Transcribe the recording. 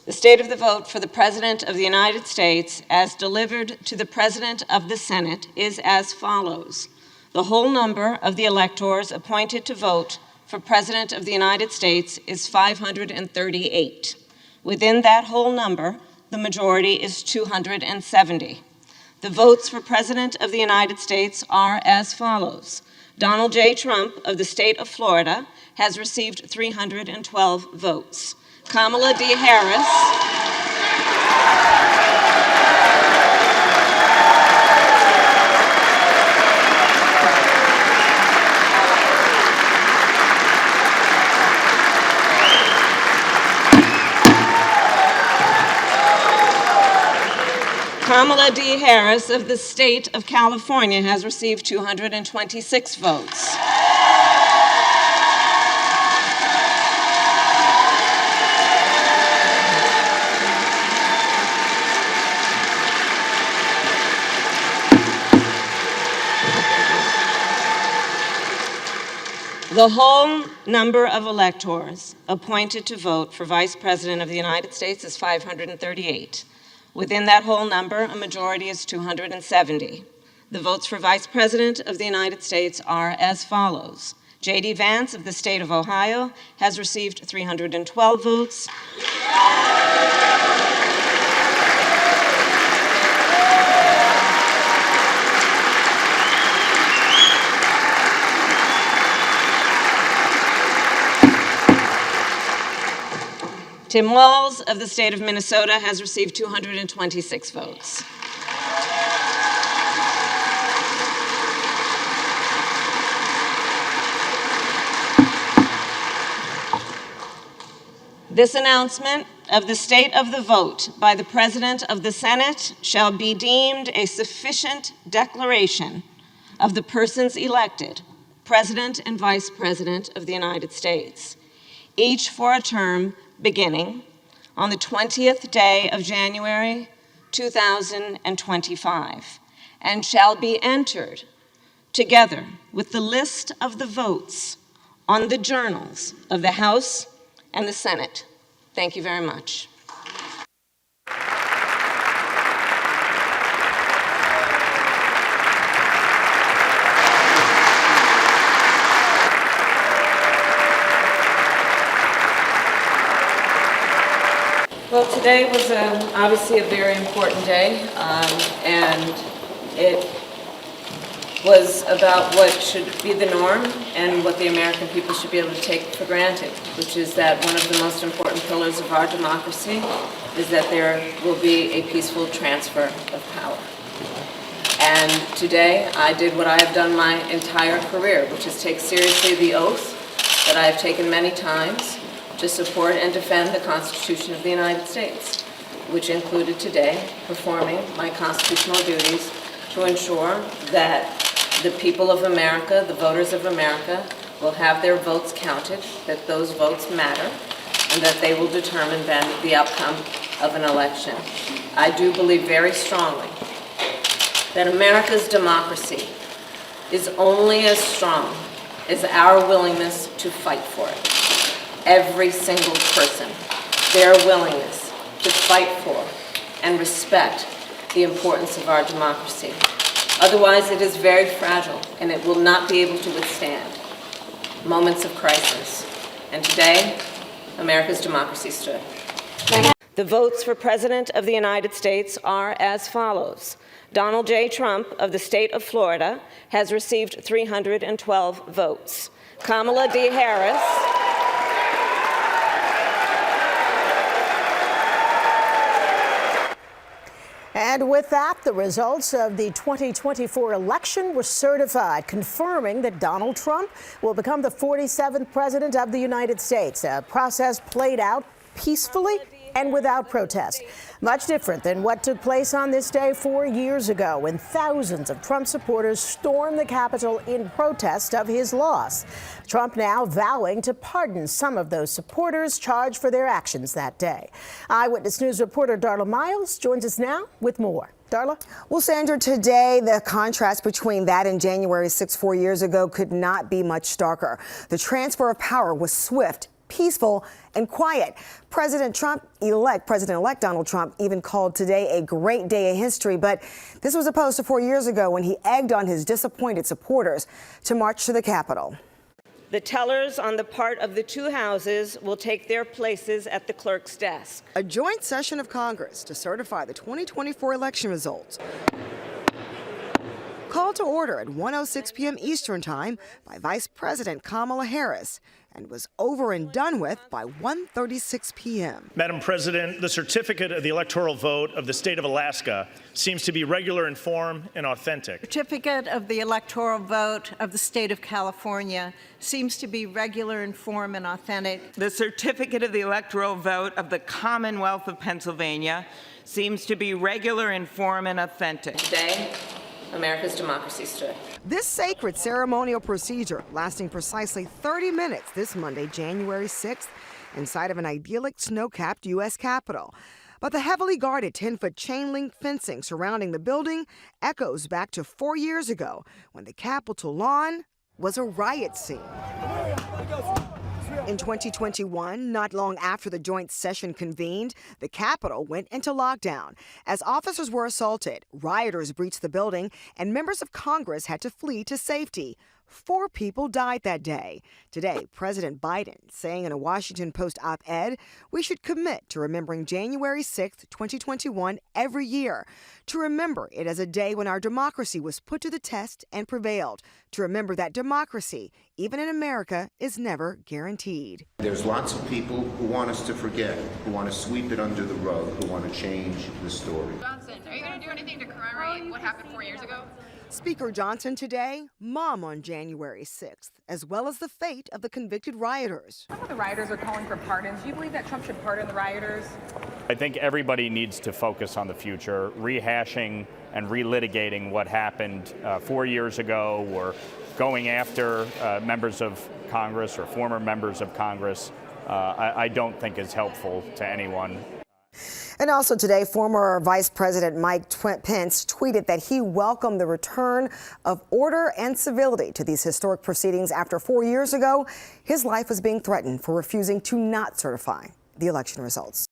The state of the vote for the President of the United States as delivered to the President of the Senate is as follows. The whole number of the electors appointed to vote for President of the United States is 538. Within that whole number, the majority is 270. The votes for President of the United States are as follows. Donald J. Trump of the state of Florida has received 312 votes. Kamala D. Harris Kamala D. Harris of the state of California has received 226 votes. The whole number of electors appointed to vote for Vice President of the United States is 538. Within that whole number, a majority is 270. The votes for Vice President of the United States are as follows. J.D. Vance of the state of Ohio has received 312 votes. Tim Walz of the state of Minnesota has received 226 votes. This announcement of the state of the vote by the President of the Senate shall be deemed a sufficient declaration of the persons elected, President and Vice President of the United States, each for a term beginning on the 20th day of January 2025, and shall be entered together with the list of the votes on the journals of the House and the Senate. Thank you very much. Well, today was obviously a very important day, and it was about what should be the norm and what the American people should be able to take for granted, which is that one of the most important pillars of our democracy is that there will be a peaceful transfer of power. And today I did what I have done my entire career, which is take seriously the oath that I have taken many times to support and defend the Constitution of the United States, which included today performing my constitutional duties to ensure that the people of America, the voters of America, will have their votes counted, that those votes matter, and that they will determine then the outcome of an election. I do believe very strongly that America's democracy is only as strong as our willingness to fight for it. Every single person, their willingness to fight for and respect the importance of our democracy. Otherwise, it is very fragile, and it will not be able to withstand moments of crisis. And today, America's democracy stood. The votes for President of the United States are as follows. Donald J. Trump of the state of Florida has received 312 votes. Kamala D. Harris And with that, the results of the 2024 election were certified, confirming that Donald Trump will become the 47th president of the United States. A process played out peacefully and without protest. Much different than what took place on this day 4 years ago, when thousands of Trump supporters stormed the Capitol in protest of his loss. Trump now vowing to pardon some of those supporters charged for their actions that day. Eyewitness News reporter Darla Miles joins us now with more. Darla? Well, Sandra, today the contrast between that and January 6, 4 years ago could not be much starker. The transfer of power was swift, peaceful and quiet. President-elect Donald Trump even called today a great day in history, but this was opposed to 4 years ago when he egged on his disappointed supporters to march to the Capitol. The tellers on the part of the two houses will take their places at the clerk's desk. A joint session of Congress to certify the 2024 election results. Called to order at 1:06 p.m. Eastern Time by Vice President Kamala Harris and was over and done with by 1:36 p.m. Madam President, the certificate of the electoral vote of the state of Alaska seems to be regular in form and authentic. Certificate of the electoral vote of the state of California seems to be regular in form and authentic. The certificate of the electoral vote of the Commonwealth of Pennsylvania seems to be regular in form and authentic. Today, America's democracy stood. This sacred ceremonial procedure lasting precisely 30 minutes this Monday, January 6th, inside of an idyllic snow-capped U.S. Capitol. But the heavily guarded 10-foot chain-link fencing surrounding the building echoes back to 4 years ago when the Capitol lawn was a riot scene. In 2021, not long after the joint session convened, the Capitol went into lockdown. As officers were assaulted, rioters breached the building, and members of Congress had to flee to safety. 4 people died that day. Today, President Biden saying in a Washington Post op-ed, we should commit to remembering January 6, 2021 every year, to remember it as a day when our democracy was put to the test and prevailed, to remember that democracy, even in America, is never guaranteed. There's lots of people who want us to forget, who want to sweep it under the rug, who want to change the story. Johnson, are you going to do anything to commemorate what happened 4 years ago? Speaker Johnson today, mom on January 6th, as well as the fate of the convicted rioters. Some of the rioters are calling for pardons. Do you believe that Trump should pardon the rioters? I think everybody needs to focus on the future. Rehashing and relitigating what happened 4 years ago, or going after members of Congress or former members of Congress, I don't think is helpful to anyone. And also today, former Vice President Mike Pence tweeted that he welcomed the return of order and civility to these historic proceedings after 4 years ago, his life was being threatened for refusing to not certify the election results.